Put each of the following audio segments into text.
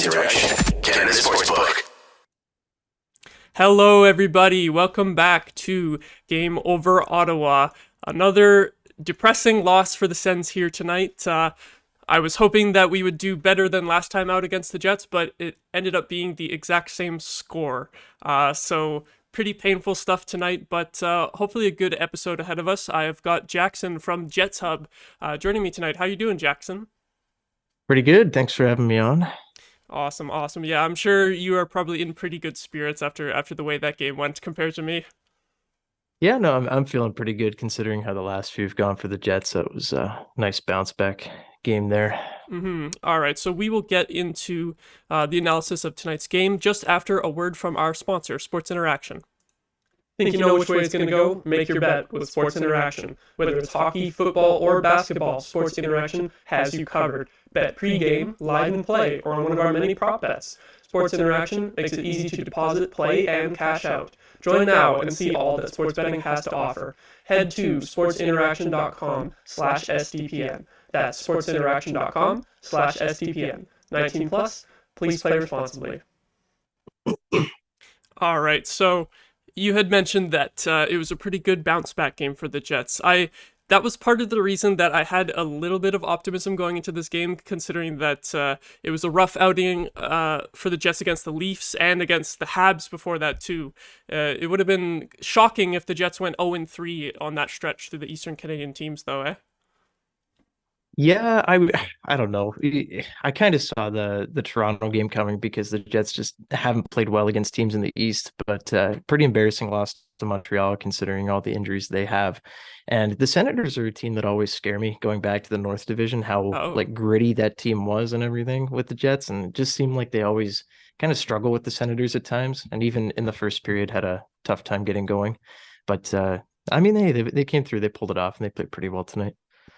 Interaction, Canada Sportsbook. Hello, everybody. Welcome back to Game Over Ottawa. Another depressing loss for the Sens here tonight. I was hoping that we would do better than last time out against the Jets, but it ended up being the exact same score. So pretty painful stuff tonight, but hopefully a good episode ahead of us. I've got Jackson from Jets Hub joining me tonight. How you doing, Jackson? Pretty good. Thanks for having me on. Awesome. Yeah, I'm sure you are probably in pretty good spirits after the way that game went compared to me. Yeah, no, I'm feeling pretty good considering how the last few have gone for the Jets. So it was a nice bounce back game there. All right, so we will get into the analysis of tonight's game just after a word from our sponsor, Sports Interaction. Think you know which way it's going to go? Make your bet with Sports Interaction. Whether it's hockey, football, or basketball, Sports Interaction has you covered. Bet pre-game, live and play, or on one of our many prop bets. Sports Interaction makes it easy to deposit, play, and cash out. Join now and see all that sports betting has to offer. Head to sportsinteraction.com/SDPN. That's sportsinteraction.com/SDPN. 19 plus, please play responsibly. All right, so you had mentioned that it was a pretty good bounce back game for the Jets. That was part of the reason that I had a little bit of optimism going into this game, considering that it was a rough outing for the Jets against the Leafs and against the Habs before that too. It would have been shocking if the Jets went 0-3 on that stretch through the Eastern Canadian teams, though, eh? Yeah, I don't know. I kind of saw the Toronto game coming because the Jets just haven't played well against teams in the East, but pretty embarrassing loss to Montreal considering all the injuries they have. And the Senators are a team that always scare me going back to the North Division, how like gritty that team was and everything with the Jets. And it just seemed like they always kind of struggle with the Senators at times. And even in the first period had a tough time getting going. But I mean, they came through, they pulled it off and they played pretty well tonight.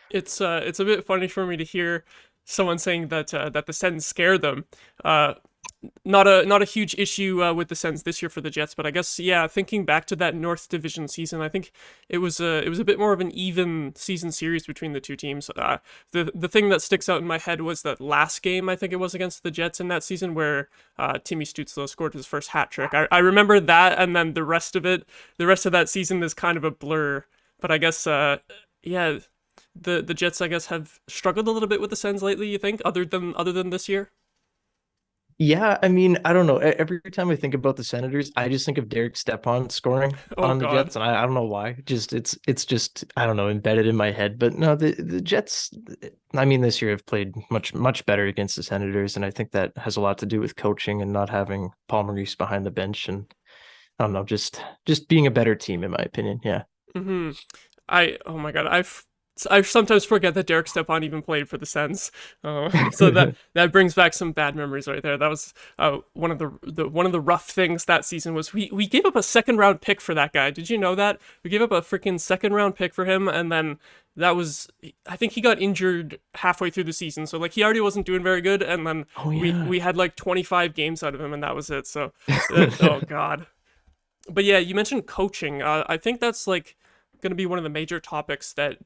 It's a bit funny for me to hear someone saying that that the Sens scare them. Not a huge issue with the Sens this year for the Jets, but I guess thinking back to that North Division season, I think it was a bit more of an even season series between the two teams. The thing that sticks out in my head was that last game, I think it was against the Jets in that season, where Timmy Stützle scored his first hat trick. I remember that, and then the rest of that season is kind of a blur. But I guess The Jets, I guess, have struggled a little bit with the Sens lately, you think, other than this year? Yeah, I mean, I don't know. Every time I think about the Senators, I just think of Derek Stepan scoring on the Jets, and I don't know why. It's just I don't know, embedded in my head. But no, the Jets, I mean, this year have played much better against the Senators, and I think that has a lot to do with coaching and not having Paul Maurice behind the bench, and I don't know, just being a better team, in my opinion. Yeah. Oh my God, I sometimes forget that Derek Stepan even played for the Sens, so that brings back some bad memories right there. That was one of the rough things that season was we gave up a second round pick for that guy. Did you know that we gave up a freaking second round pick for him, and then I think he got injured halfway through the season, so like he already wasn't doing very good, and then we had like 25 games out of him, and that was it. So oh God. But yeah, you mentioned coaching. I think that's like going to be one of the major topics that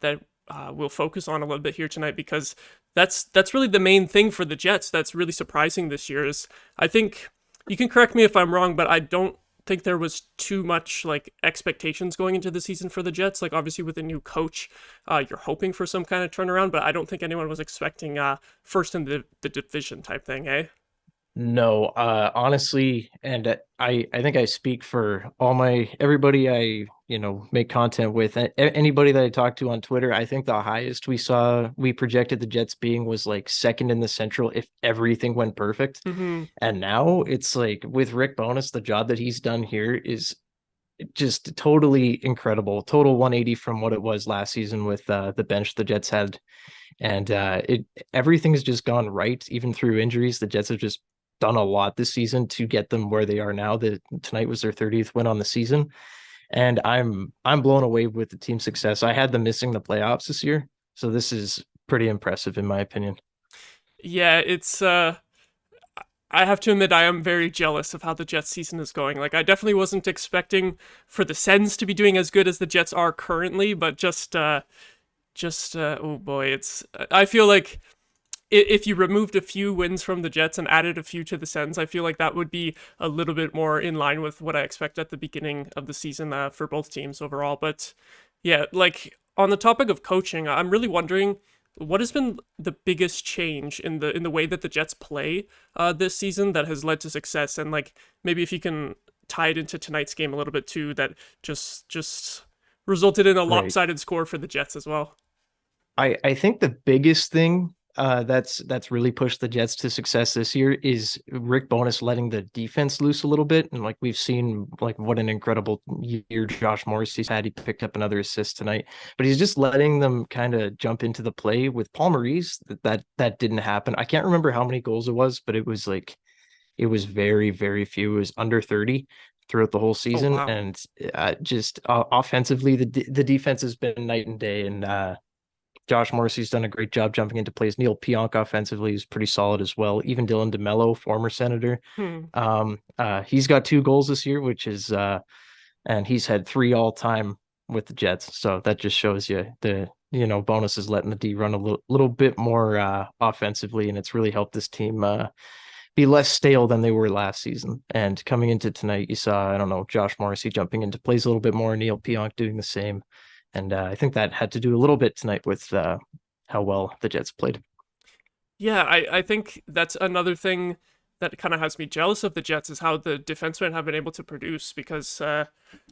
we'll focus on a little bit here tonight, because that's really the main thing for the Jets that's really surprising this year. Is I think you can correct me if I'm wrong, but I don't think there was too much like expectations going into the season for the Jets. Like obviously with a new coach, you're hoping for some kind of turnaround, but I don't think anyone was expecting first in the division type thing, eh? No, honestly, and I think I speak for everybody I make content with, anybody that I talk to on Twitter. I think the highest we projected the Jets being was like second in the Central if everything went perfect. And now it's like with Rick Bowness, the job that he's done here is just totally incredible. Total 180 from what it was last season with the bench the Jets had, and everything has just gone right even through injuries. The Jets have just done a lot this season to get them where they are now. Tonight was their 30th win on the season, and I'm blown away with the team's success. I had them missing the playoffs this year, so this is pretty impressive in my opinion. Yeah, it's I have to admit I am very jealous of how the Jets season is going. Like I definitely wasn't expecting for the Sens to be doing as good as the Jets are currently, but just oh boy, I feel like if you removed a few wins from the Jets and added a few to the Sens, I feel like that would be a little bit more in line with what I expect at the beginning of the season for both teams overall. But yeah, like on the topic of coaching, I'm really wondering what has been the biggest change in the way that the Jets play this season that has led to success, and like maybe if you can tie it into tonight's game a little bit too, that just resulted in a lopsided score for the Jets as well. I think the biggest thing that's really pushed the Jets to success this year is Rick Bowness letting the defense loose a little bit. And like we've seen, like what an incredible year Josh Morrissey's had. He picked up another assist tonight, but he's just letting them kind of jump into the play. With Paul Maurice, that didn't happen. I can't remember how many goals it was, but it was very, very few. It was under 30 throughout the whole season. Oh, wow. And just offensively, the defense has been night and day. And Josh Morrissey's done a great job jumping into plays. Neil Pionk offensively is pretty solid as well. Even Dylan DeMello, former Senator, he's got 2 goals this year, which is and he's had 3 all time with the Jets. So that just shows you Bonus is letting the D run a little bit more offensively, and it's really helped this team be less stale than they were last season. And coming into tonight, you saw, Josh Morrissey jumping into plays a little bit more, Neil Pionk doing the same. And I think that had to do a little bit tonight with how well the Jets played. Yeah, I think that's another thing that kind of has me jealous of the Jets is how the defensemen have been able to produce, because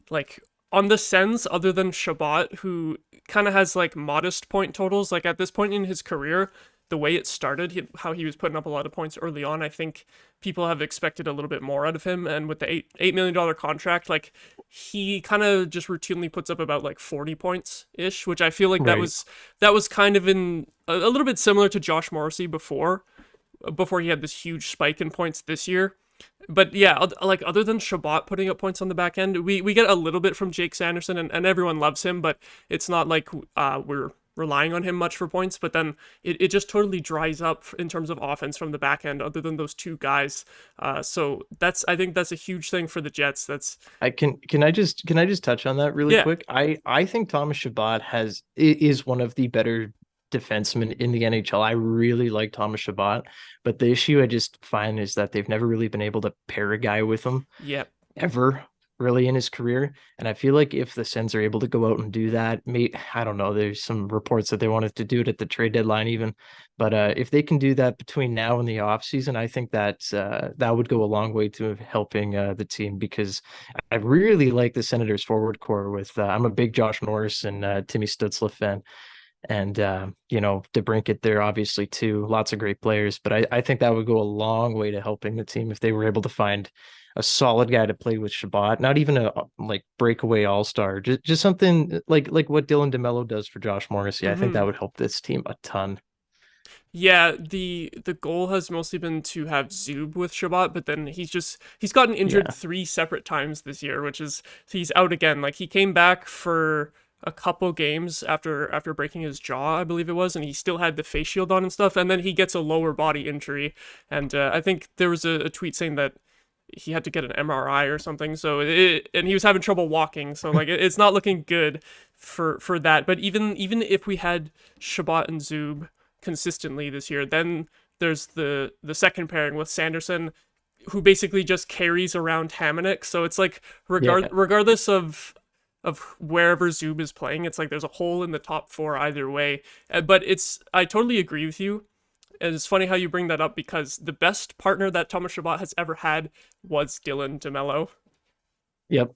like on the Sens, other than Shabbat, who kind of has like modest point totals, like at this point in his career, the way it started, how he was putting up a lot of points early on, I think people have expected a little bit more out of him. And with the $8 million contract, like he kind of just routinely puts up about like 40 points ish, which I feel like that was kind of in a little bit similar to Josh Morrissey before he had this huge spike in points this year. But yeah, like other than Shabbat putting up points on the back end, we get a little bit from Jake Sanderson, and everyone loves him, but it's not like we're relying on him much for points. But then it just totally dries up in terms of offense from the back end, other than those 2 guys. So I think that's a huge thing for the Jets. Can I just touch on that really quick? I think Thomas Shabbat is one of the better defensemen in the NHL. I really like Thomas Shabbat, but the issue I just find is that they've never really been able to pair a guy with him. Ever. Really in his career. And I feel like if the Sens are able to go out and do that, I don't know, there's some reports that they wanted to do it at the trade deadline even, but if they can do that between now and the off season, I think that would go a long way to helping the team, because I really like the Senators forward core with I'm a big Josh Norris and Timmy Stutzla fan. And DeBrincat there obviously too, lots of great players, but I think that would go a long way to helping the team if they were able to find a solid guy to play with Shabbat, not even a like breakaway all-star, just something like what Dylan DeMello does for Josh Morrissey. I think that would help this team a ton. Yeah, the goal has mostly been to have Zub with Shabbat, but then he's gotten injured 3 separate times this year, which is he's out again. Like he came back for a couple games after breaking his jaw, I believe it was, and he still had the face shield on and stuff, and then he gets a lower body injury, and I think there was a tweet saying that he had to get an MRI or something, and he was having trouble walking, so like it's not looking good for that. But even if we had Shabbat and Zub consistently this year, then there's the second pairing with Sanderson, who basically just carries around Hamonic. So it's like regardless of wherever Zub is playing, it's like there's a hole in the top 4 either way. But I totally agree with you. And it's funny how you bring that up, because the best partner that Thomas Shabbat has ever had was Dylan DeMello. Yep.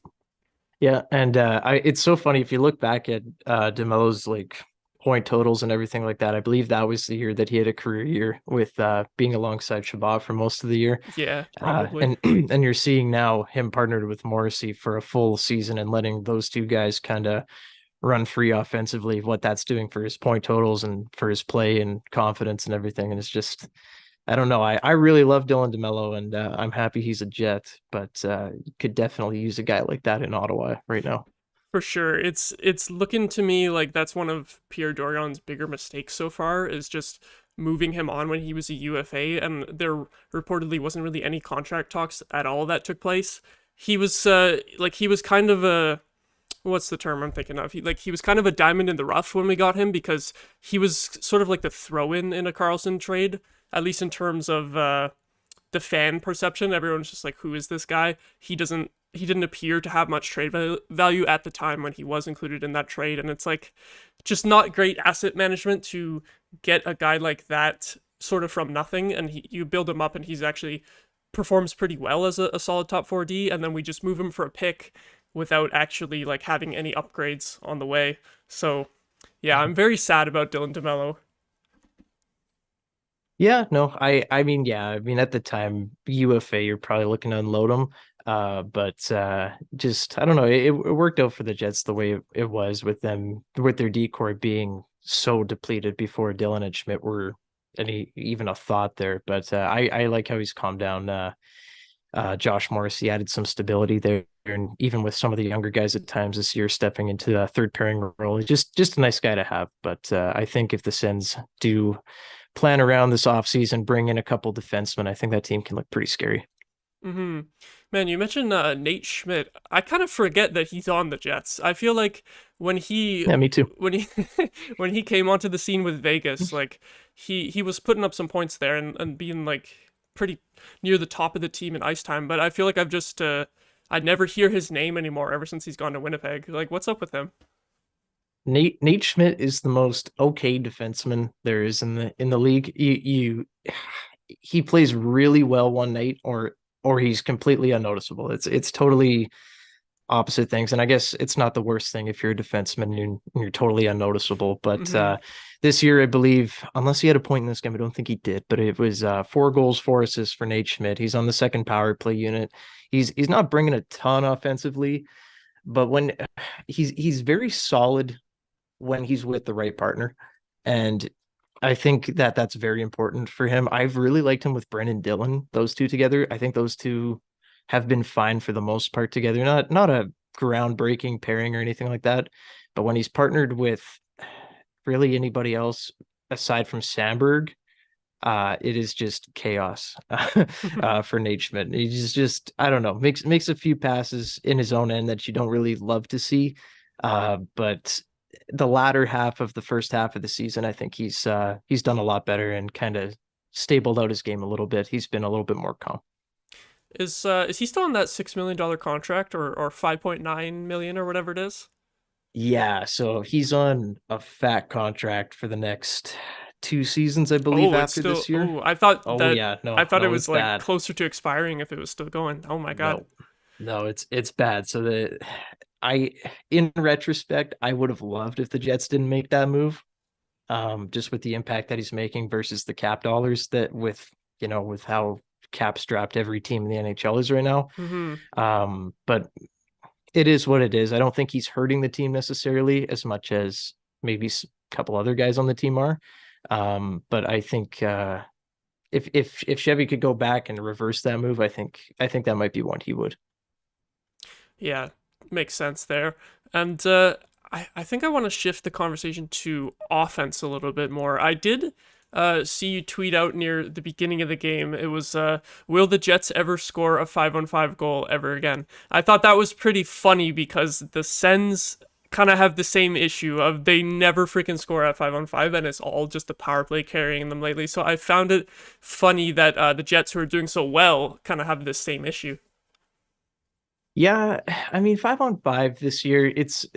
Yeah, and it's so funny if you look back at DeMello's like point totals and everything like that. I believe that was the year that he had a career year with being alongside Shabbat for most of the year. Yeah, probably. And you're seeing now him partnered with Morrissey for a full season and letting those 2 guys kind of run free offensively, what that's doing for his point totals and for his play and confidence and everything. And it's just, I don't know. I really love Dylan DeMello, and I'm happy he's a Jet, but you could definitely use a guy like that in Ottawa right now. For sure. It's looking to me like that's one of Pierre Dorion's bigger mistakes so far, is just moving him on when he was a UFA, and there reportedly wasn't really any contract talks at all that took place. He was kind of what's the term I'm thinking of? He was kind of a diamond in the rough when we got him, because he was sort of like the throw-in in a Carlson trade, at least in terms of the fan perception. Everyone's just like, who is this guy? He didn't appear to have much trade value at the time when he was included in that trade, and it's like just not great asset management to get a guy like that sort of from nothing, and you build him up and he's actually performs pretty well as a solid top 4D, and then we just move him for a pick without actually like having any upgrades on the way. So yeah, I'm very sad about Dylan DeMello. Yeah, no, I mean, yeah, I mean, at the time, UFA, you're probably looking to unload him. But just, I don't know, it worked out for the Jets the way it was with them, with their decor being so depleted before Dylan and Schmidt were even a thought there. But I like how he's calmed down. Josh Morris, he added some stability there, and even with some of the younger guys at times this year stepping into the third pairing role, he's just a nice guy to have. But I think if the Sens do plan around this offseason, bring in a couple defensemen, I think that team can look pretty scary. Mm-hmm. Man, you mentioned Nate Schmidt. I kind of forget that he's on the Jets. I feel like Yeah, me too. when he when he came onto the scene with Vegas, like he was putting up some points there and being like pretty near the top of the team in ice time. But I feel like I never hear his name anymore ever since he's gone to Winnipeg. Like, what's up with him? Nate Schmidt is the most okay defenseman there is in the league. He plays really well one night, or he's completely unnoticeable. It's totally opposite things. And I guess it's not the worst thing if you're a defenseman and you're totally unnoticeable. But this year, I believe, unless he had a point in this game, I don't think he did, but it was 4 goals, 4 assists for Nate Schmidt. He's on the second power play unit. He's not bringing a ton offensively, but when he's very solid when he's with the right partner. And I think that's very important for him. I've really liked him with Brennan Dillon, those two together. I think those two have been fine for the most part together. Not a groundbreaking pairing or anything like that, but when he's partnered with really anybody else aside from Sandberg, it is just chaos for Nate Schmidt. He's just, I don't know, makes a few passes in his own end that you don't really love to see. But the latter half of the first half of the season, I think he's done a lot better and kind of stabled out his game a little bit. He's been a little bit more calm. Is he still on that $6 million contract or 5.9 million or whatever it is? Yeah, so he's on a fat contract for the next 2 seasons, I believe, after this year. Oh, I thought it was like bad. closer to expiring if it was still going. Oh my God. No, it's bad. So in retrospect, I would have loved if the Jets didn't make that move. Just with the impact that he's making versus the cap dollars that with how cap strapped every team in the NHL is right now. Mm-hmm. But it is what it is. I don't think he's hurting the team necessarily as much as maybe a couple other guys on the team are. But I think if Chevy could go back and reverse that move, I think that might be one he would. Yeah, makes sense there. And I think I want to shift the conversation to offense a little bit more. I did see you tweet out near the beginning of the game. It was, will the Jets ever score a 5-on-5 goal ever again? I thought that was pretty funny because the Sens kind of have the same issue of they never freaking score at 5-on-5, and it's all just the power play carrying them lately. So I found it funny that the Jets, who are doing so well, kind of have this same issue. Yeah, I mean, 5-on-5 this year,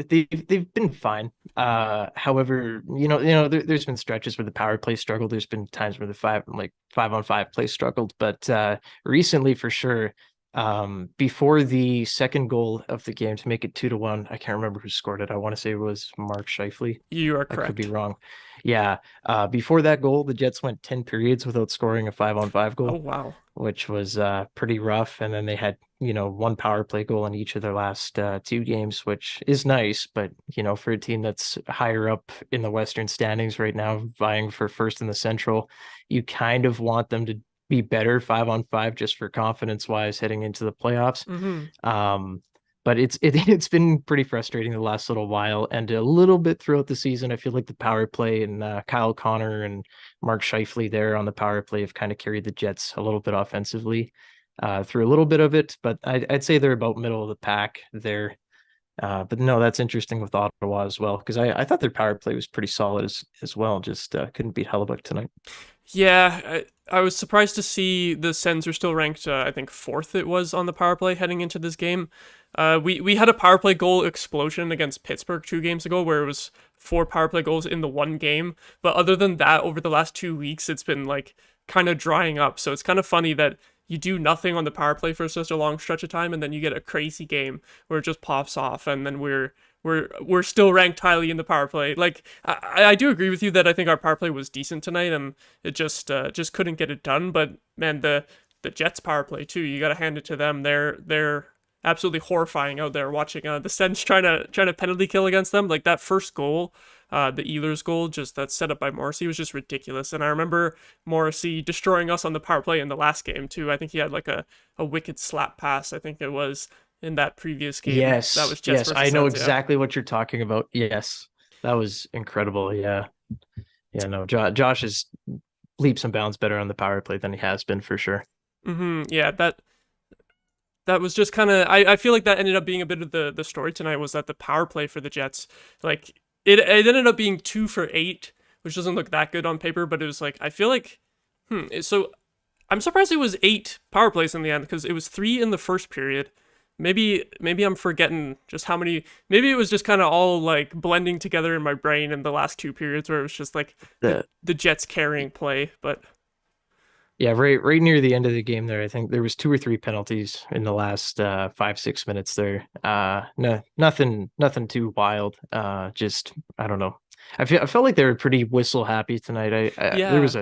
they've been fine. However, there's been stretches where the power play struggled. There's been times where the 5-on-5 play struggled, but recently for sure, before the second goal of the game to make it 2-1, I can't remember who scored it. I want to say it was Mark Scheifele. You are correct. I could be wrong. Yeah. Before that goal, the Jets went 10 periods without scoring a 5-on-5 goal. Oh, wow. Which was pretty rough. And then they had, 1 power play goal in each of their last 2 games, which is nice. But, for a team that's higher up in the Western standings right now, vying for first in the Central, you kind of want them to be better 5-on-5 just for confidence wise heading into the playoffs. Mm-hmm. But it's been pretty frustrating the last little while, and a little bit throughout the season. I feel like the power play and Kyle Connor and Mark Scheifele there on the power play have kind of carried the Jets a little bit offensively through a little bit of it. But I'd say they're about middle of the pack there. But no, that's interesting with Ottawa as well, because I thought their power play was pretty solid as well. Just couldn't beat Hellebuck tonight. Yeah, I was surprised to see the Sens are still ranked, I think fourth it was on the power play heading into this game. We had a power play goal explosion against Pittsburgh 2 games ago where it was 4 power play goals in the one game. But other than that, over the last 2 weeks, it's been like kind of drying up. So it's kind of funny that you do nothing on the power play for such a long stretch of time, and then you get a crazy game where it just pops off, and then we're still ranked highly in the power play. Like I do agree with you that I think our power play was decent tonight, and it just couldn't get it done. But man, the Jets power play too, you got to hand it to them. They're absolutely horrifying out there watching the Sens trying to penalty kill against them. Like that first goal, the Ehlers goal, just that set up by Morrissey was just ridiculous. And I remember Morrissey destroying us on the power play in the last game too. I think he had like a wicked slap pass, I think it was, in that previous game. Yes, that was Jets yes, I know Sens, exactly what you're talking about. Yes, that was incredible. Yeah, yeah. No, Josh is leaps and bounds better on the power play than he has been for sure. Yeah, that was just kind of, I feel like that ended up being a bit of the story tonight, was that the power play for the Jets, like it ended up being 2 for 8, which doesn't look that good on paper, but it was like, I feel like so I'm surprised it was 8 power plays in the end, because it was 3 in the first period. Maybe I'm forgetting just how many. Maybe it was just kind of all like blending together in my brain in the last 2 periods where it was just like the Jets carrying play. But yeah, right near the end of the game there, I think there was 2 or 3 penalties in the last 5-6 minutes there. No, nothing too wild. Just I don't know. I felt like they were pretty whistle happy tonight. yeah, There was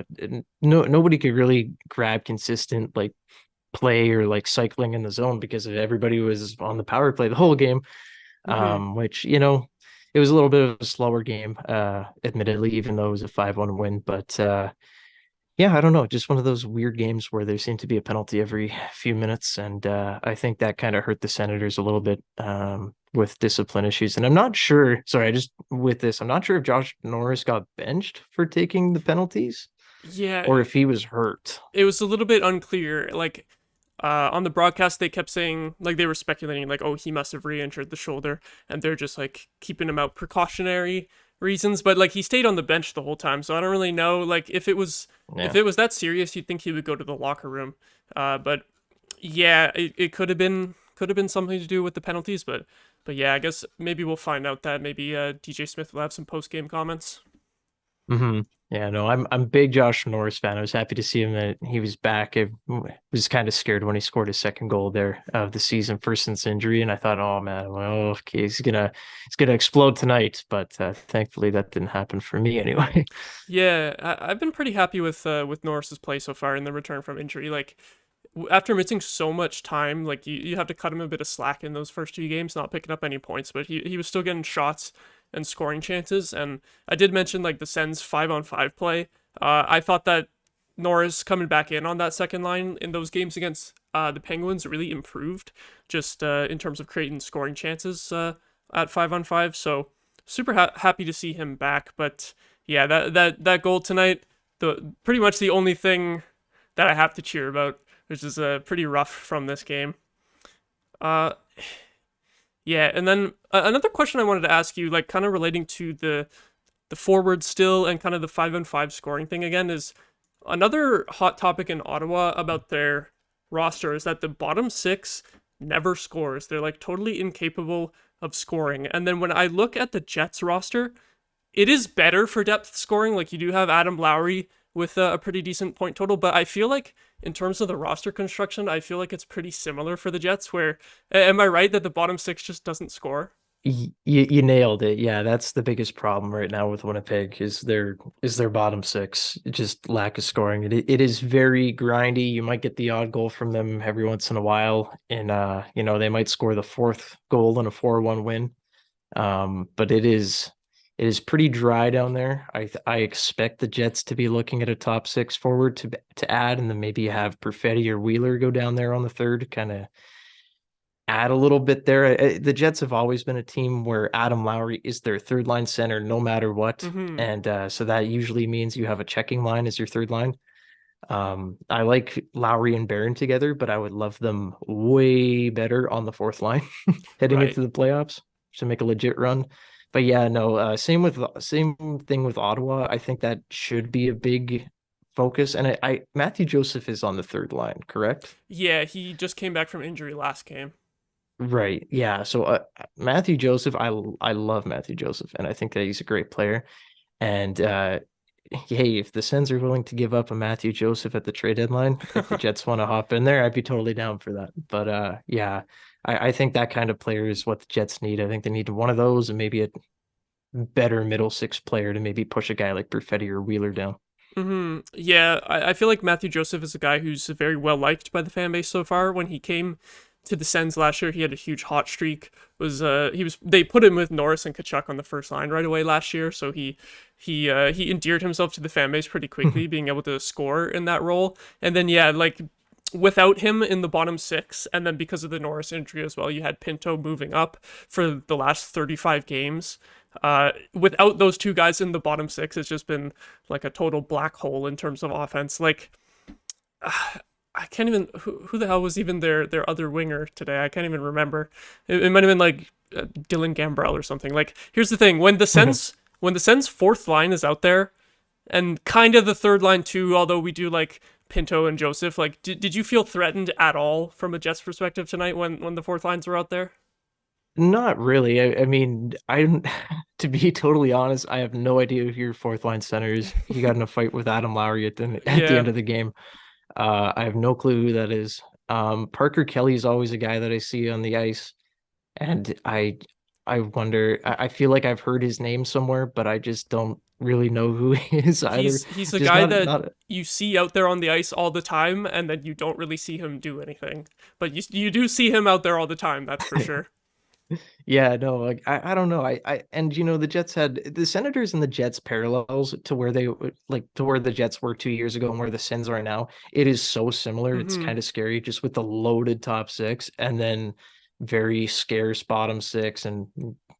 nobody could really grab consistent like play or like cycling in the zone because everybody was on the power play the whole game. Which it was a little bit of a slower game, admittedly, even though it was a 5-1 win. But yeah, I don't know. Just one of those weird games where there seemed to be a penalty every few minutes. And I think that kind of hurt the Senators a little bit with discipline issues. And I'm not sure, I'm not sure if Josh Norris got benched for taking the penalties yeah, or if he was hurt. it was a little bit unclear. Like on the broadcast, they kept saying, like, they were speculating, like, oh, he must have re-injured the shoulder, and they're just like keeping him out precautionary reasons. But like he stayed on the bench the whole time, so I don't really know. Like if it was that serious, you'd think he would go to the locker room. But yeah, it could have been something to do with the penalties. But yeah, I guess maybe we'll find out that. Maybe DJ Smith will have some post game comments. Yeah, no, I'm a big Josh Norris fan. I was happy to see him that he was back. I was kind of scared when he scored his second goal there of the season, first since injury, and I thought, oh man, well, okay, he's gonna explode tonight. But thankfully, that didn't happen for me anyway. Yeah, I've been pretty happy with Norris's play so far in the return from injury. Like after missing so much time, like you have to cut him a bit of slack in those first 2 games, not picking up any points, but he was still getting shots and scoring chances. And I did mention like the Sens 5-on-5 play. I thought that Norris coming back in on that second line in those games against the Penguins really improved just in terms of creating scoring chances at 5-on-5. So super happy to see him back. But yeah, that goal tonight, pretty much the only thing that I have to cheer about, which is pretty rough from this game. Yeah, and then another question I wanted to ask you, like kind of relating to the forward still and kind of the 5-on-5 scoring thing again, is another hot topic in Ottawa about their roster is that the bottom 6 never scores. They're like totally incapable of scoring. And then when I look at the Jets roster, it is better for depth scoring. Like you do have Adam Lowry with a pretty decent point total, but I feel like in terms of the roster construction, I feel like it's pretty similar for the Jets, where, am I right that the bottom 6 just doesn't score? You nailed it. Yeah, that's the biggest problem right now with Winnipeg is their bottom 6, just lack of scoring. It is very grindy. You might get the odd goal from them every once in a while, and they might score the 4th goal in a 4-1 win. But it is pretty dry down there. I expect the Jets to be looking at a top 6 forward to add, and then maybe have Perfetti or Wheeler go down there on the 3rd, kind of add a little bit there. The Jets have always been a team where Adam Lowry is their 3rd line center no matter what. And so that usually means you have a checking line as your 3rd line. I like Lowry and Barron together, but I would love them way better on the 4th line heading into the playoffs. make a legit run. But yeah, no, same thing with Ottawa. I think that should be a big focus. And I Matthew Joseph is on the third line, correct? Yeah, he just came back from injury last game. Right. Yeah. So Matthew Joseph, I love Matthew Joseph, and I think that he's a great player. And hey, if the Sens are willing to give up a Matthew Joseph at the trade deadline, if the Jets want to hop in there, I'd be totally down for that. But yeah, I think that kind of player is what the Jets need. I think they need one of those and maybe a better middle six player to maybe push a guy like Perfetti or Wheeler down. Yeah, I feel like Matthew Joseph is a guy who's very well liked by the fan base so far. When he came to the Sens last year, he had a huge hot streak. They put him with Norris and Kachuk on the first line right away last year, so he endeared himself to the fan base pretty quickly, being able to score in that role. And then yeah, like without him in the bottom six, and then because of the Norris injury as well, you had Pinto moving up for the last 35 games. Without those two guys in the bottom six, it's just been like a total black hole in terms of offense. Like, I can't even, who the hell was even their other winger today? I can't even remember. It might have been like Dylan Gambrell or something. Like, here's the thing: when the Sens fourth line is out there, and kind of the third line too, although we do like Pinto and Joseph. Like, did you feel threatened at all from a Jets perspective tonight when the fourth lines were out there? Not really. I mean, I'm to be totally honest, I have no idea who your fourth line center is. He got in a fight with Adam Lowry at the end of the game. I have no clue who that is. Parker Kelly is always a guy that I see on the ice, and I wonder. I feel like I've heard his name somewhere, but I just don't really know who he is either. He's a guy that you see out there on the ice all the time, and then you don't really see him do anything. But you do see him out there all the time, that's for sure. Yeah, no, like I don't know. And the Jets had the Senators and the Jets parallels to where to where the Jets were 2 years ago and where the Sens are now. It is so similar. It's kind of scary just with the loaded top six and then very scarce bottom six. And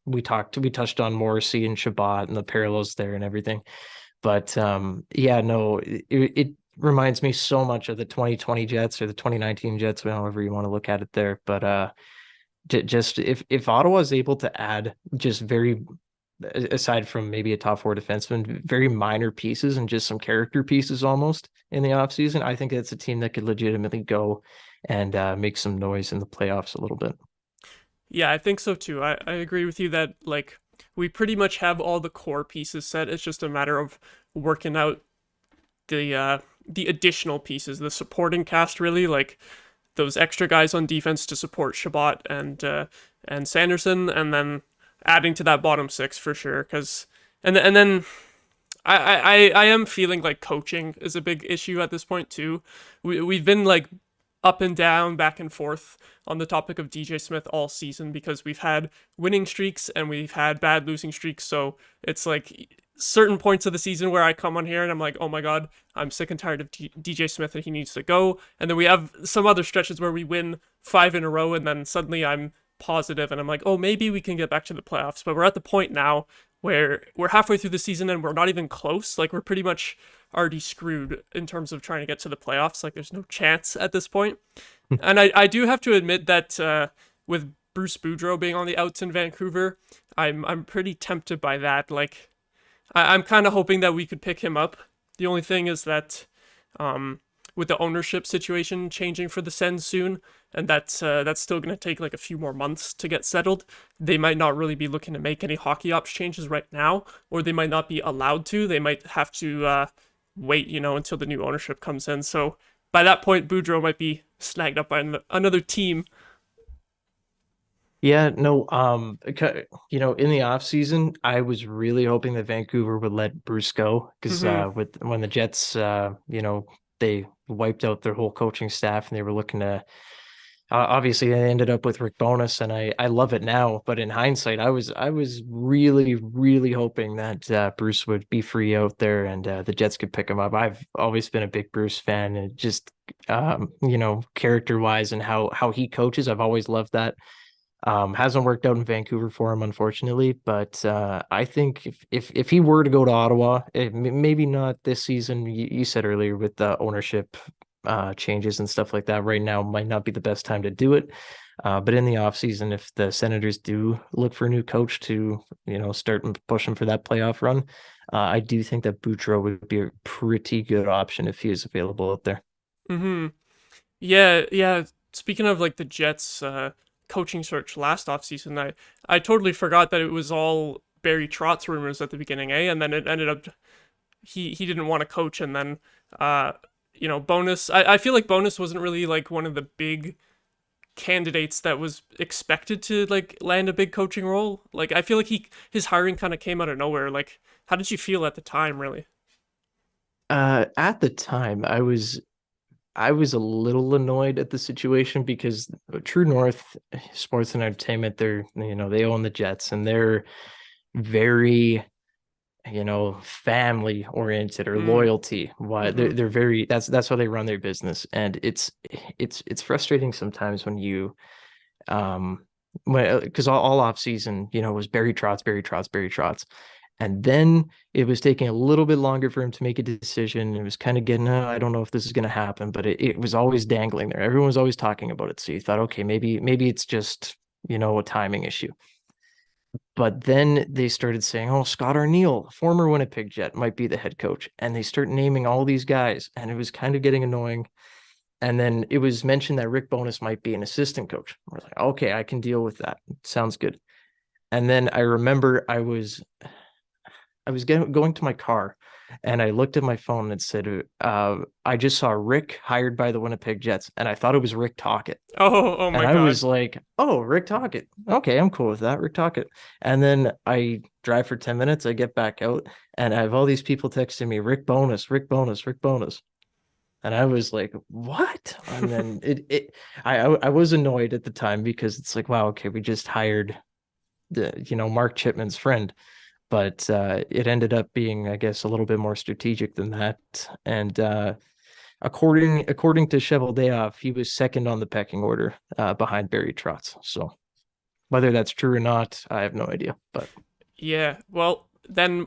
we touched on Morrissey and Shabbat and the parallels there and everything. But yeah, no, it reminds me so much of the 2020 Jets or the 2019 Jets, however you want to look at it there. But just if Ottawa is able to add just very, aside from maybe a top four defenseman, very minor pieces and just some character pieces almost in the offseason, I think it's a team that could legitimately go and make some noise in the playoffs a little bit. Yeah, I think so too. I agree with you that like we pretty much have all the core pieces set. It's just a matter of working out the additional pieces, the supporting cast really, like those extra guys on defense to support Shabbat and Sanderson, and then adding to that bottom six for sure. And then I am feeling like coaching is a big issue at this point too. We've been like up and down, back and forth on the topic of DJ Smith all season because we've had winning streaks and we've had bad losing streaks. So it's like certain points of the season where I come on here and I'm like, oh my God, I'm sick and tired of DJ Smith and he needs to go. And then we have some other stretches where we win 5 in a row and then suddenly I'm positive and I'm like, oh, maybe we can get back to the playoffs. But we're at the point now where we're halfway through the season and we're not even close. Like we're pretty much already screwed in terms of trying to get to the playoffs. Like there's no chance at this point. And I do have to admit that with Bruce Boudreau being on the outs in Vancouver, I'm pretty tempted by that. Like I'm kind of hoping that we could pick him up. The only thing is that with the ownership situation changing for the Sens soon, and that's still going to take like a few more months to get settled, they might not really be looking to make any hockey ops changes right now, or they might not be allowed to. They might have to wait, until the new ownership comes in. So by that point, Boudreau might be snagged up by another team. Yeah, no, in the off season, I was really hoping that Vancouver would let Bruce go because when the Jets, they wiped out their whole coaching staff and they were looking to, obviously they ended up with Rick Bowness and I love it now, but in hindsight, I was really, really hoping that Bruce would be free out there and the Jets could pick him up. I've always been a big Bruce fan and just, character wise and how he coaches, I've always loved that. Hasn't worked out in Vancouver for him, unfortunately, but I think if he were to go to Ottawa, maybe not this season, you said earlier with the ownership changes and stuff like that, right now might not be the best time to do it. But in the offseason, if the Senators do look for a new coach to, start pushing for that playoff run, I do think that Boudreaux would be a pretty good option if he is available out there. Mm-hmm. Yeah, yeah. Speaking of like the Jets coaching search last offseason, I totally forgot that it was all Barry Trotz rumors at the beginning, eh? And then it ended up he didn't want to coach, and then Bonus. I feel like Bonus wasn't really like one of the big candidates that was expected to like land a big coaching role. Like I feel like his hiring kind of came out of nowhere. Like how did you feel at the time, really? At the time, I was a little annoyed at the situation because True North Sports and Entertainment, they own the Jets and they're very, family oriented or loyalty. Why they're very that's how they run their business. And it's frustrating sometimes when you because all off season, was Barry Trotz, Barry Trotz, Barry Trotz. And then it was taking a little bit longer for him to make a decision. It was kind of getting, I don't know if this is going to happen, but it was always dangling there. Everyone was always talking about it. So you thought, okay, maybe it's just, a timing issue. But then they started saying, oh, Scott Arniel, former Winnipeg Jet, might be the head coach. And they start naming all these guys. And it was kind of getting annoying. And then it was mentioned that Rick Bowness might be an assistant coach. We're like, okay, I can deal with that. Sounds good. And then I remember I was going to my car and I looked at my phone and it said, I just saw Rick hired by the Winnipeg Jets. And I thought it was Rick Tocchet. Oh my and I God. was like, oh, Rick Tocchet. Okay, I'm cool with that, Rick Tocchet. And then I drive for 10 minutes. I get back out and I have all these people texting me, Rick Bowness, Rick Bowness, Rick Bowness. And I was like, what? And then I was annoyed at the time because it's like, wow, okay, we just hired Mark Chipman's friend. But it ended up being, I guess, a little bit more strategic than that. And according to Cheveldayoff, he was second on the pecking order behind Barry Trotz. So whether that's true or not, I have no idea. But yeah, well, then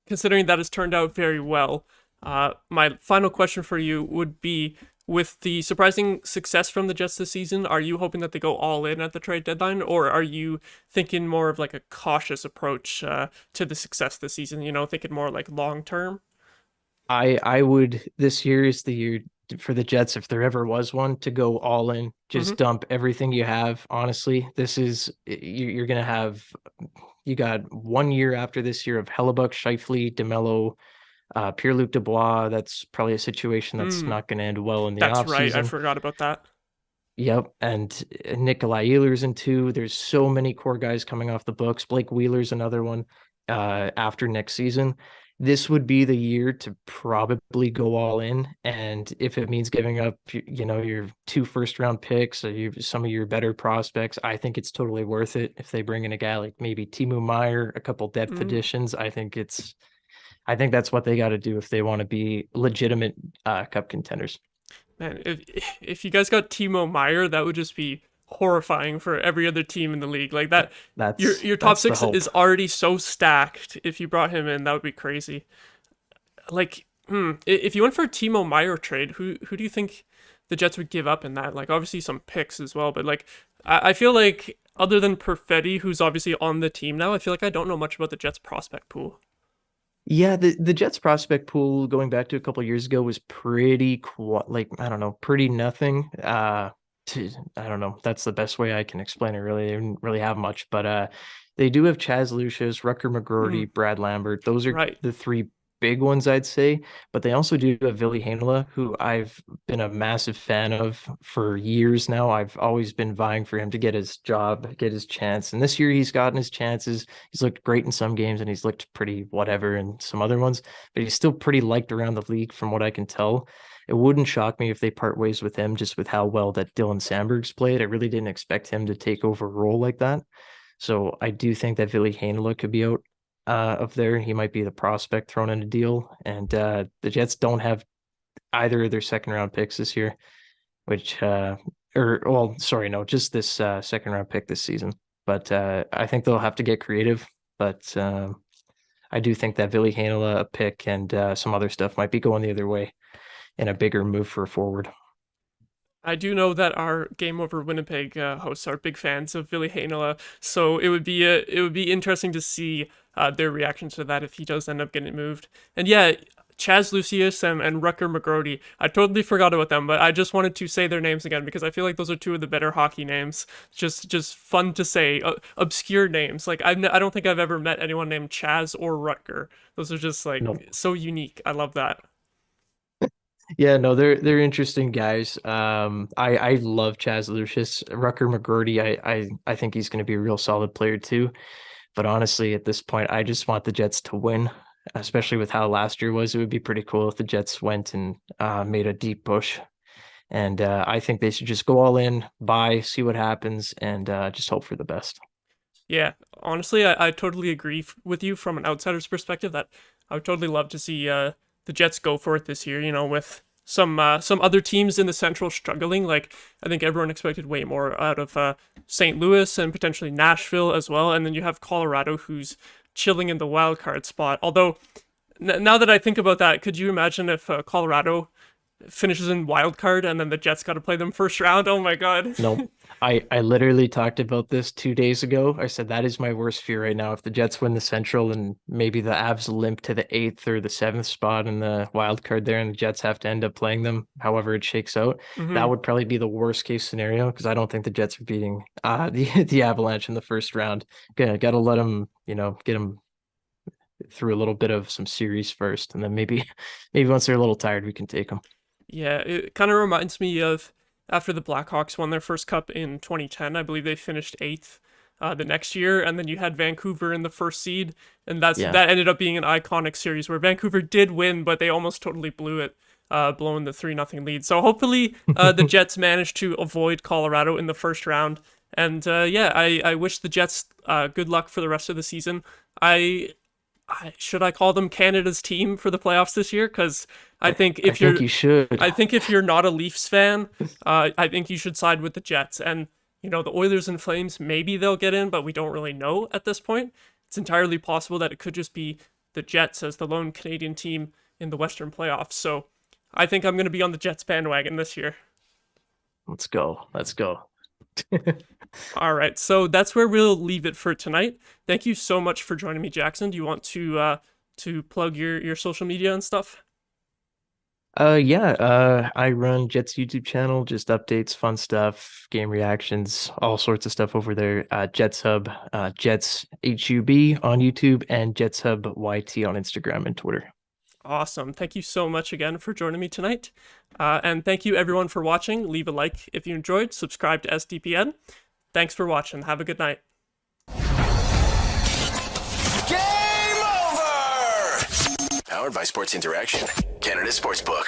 considering that has turned out very well, my final question for you would be, with the surprising success from the Jets this season, are you hoping that they go all in at the trade deadline, or are you thinking more of like a cautious approach to the success this season? Thinking more like long term. I would. This year is the year for the Jets, if there ever was one, to go all in. Just dump everything you have. Honestly, this is you're gonna have. You got 1 year after this year of Hellebuck, Scheifele, DeMello, Pierre-Luc Dubois. That's probably a situation that's not going to end well in the That's offseason. right. I forgot about that. Yep. And Nikolai Ehlers in 2. There's so many core guys coming off the books. Blake Wheeler's another one after next season. This would be the year to probably go all in. And if it means giving up, your 2 first-round picks or some of your better prospects, I think it's totally worth it. If they bring in a guy like maybe Timo Meier, a couple depth additions, I think that's what they got to do if they want to be legitimate cup contenders. Man, if you guys got Timo Meier, that would just be horrifying for every other team in the league. Like that, your top 6 is already so stacked. If you brought him in, that would be crazy. Like, if you went for a Timo Meier trade, who do you think the Jets would give up in that? Like, obviously some picks as well, but like, I feel like other than Perfetti, who's obviously on the team now, I feel like I don't know much about the Jets prospect pool. Yeah, the Jets prospect pool going back to a couple of years ago was pretty pretty nothing. I don't know. That's the best way I can explain it. Really, they didn't really have much, but they do have Chaz Lucius, Rucker McGroarty, Brad Lambert. Those are the 3 big ones, I'd say. But they also do have Ville Heinola, who I've been a massive fan of for years now. I've always been vying for him to get his job, get his chance. And this year he's gotten his chances. He's looked great in some games and he's looked pretty whatever in some other ones, but he's still pretty liked around the league from what I can tell. It wouldn't shock me if they part ways with him just with how well that Dylan Sandberg's played. I really didn't expect him to take over a role like that. So I do think that Ville Heinola could be out of there. He might be the prospect thrown in a deal. And the Jets don't have either of their second round picks this year, just this second round pick this season. But I think they'll have to get creative. But I do think that Ville Heinola, a pick, and some other stuff might be going the other way in a bigger move for a forward. I do know that our Game Over Winnipeg hosts are big fans of Ville Heinola, so it would be interesting to see their reaction to that if he does end up getting moved. And yeah, Chaz Lucius and Rutger McGrody, I totally forgot about them, but I just wanted to say their names again because I feel like those are two of the better hockey names. Just fun to say, obscure names. Like I don't think I've ever met anyone named Chaz or Rutger. Those are just like so unique. I love that. Yeah, no, they're interesting guys. I love Chaz Lucius. Rutger McGrody, I think he's going to be a real solid player too. But honestly, at this point, I just want the Jets to win, especially with how last year was. It would be pretty cool if the Jets went and made a deep push. And I think they should just go all in, buy, see what happens, and just hope for the best. Yeah, honestly, I totally agree with you from an outsider's perspective that I would totally love to see the Jets go for it this year, you know, with some other teams in the Central struggling. Like, I think everyone expected way more out of St. Louis and potentially Nashville as well. And then you have Colorado, who's chilling in the wild card spot. Although, now that I think about that, could you imagine if Colorado finishes in wild card and then the Jets got to play them first round? Oh my God. No, I literally talked about this 2 days ago. I said that is my worst fear right now. If the Jets win the Central and maybe the Avs limp to the 8th or the 7th spot in the wild card there, and the Jets have to end up playing them, however it shakes out, that would probably be the worst case scenario because I don't think the Jets are beating the Avalanche in the first round. Got to let them, get them through a little bit of some series first, and then maybe once they're a little tired, we can take them. Yeah, it kind of reminds me of after the Blackhawks won their first cup in 2010. I believe they finished 8th the next year, and then you had Vancouver in the first seed, and that ended up being an iconic series where Vancouver did win, but they almost totally blew it, blowing the 3-0 lead. So hopefully the Jets managed to avoid Colorado in the first round. And I wish the Jets good luck for the rest of the season. Should I call them Canada's team for the playoffs this year? Because I think you should. I think if you're not a Leafs fan, I think you should side with the Jets. And the Oilers and Flames, maybe they'll get in, but we don't really know at this point. It's entirely possible that it could just be the Jets as the lone Canadian team in the Western playoffs. So I think I'm going to be on the Jets bandwagon this year. Let's go. All right, so that's where we'll leave it for tonight. Thank you so much for joining me, Jackson. Do you want to plug your social media and stuff? I run Jets YouTube channel, just updates, fun stuff, game reactions, all sorts of stuff over there. Jets Hub, Jets HUB on YouTube, and Jets Hub YT on Instagram and Twitter. Awesome. Thank you so much again for joining me tonight. And thank you everyone for watching. Leave a like if you enjoyed. Subscribe to SDPN. Thanks for watching. Have a good night. Game over! Powered by Sports Interaction, Canada Sportsbook.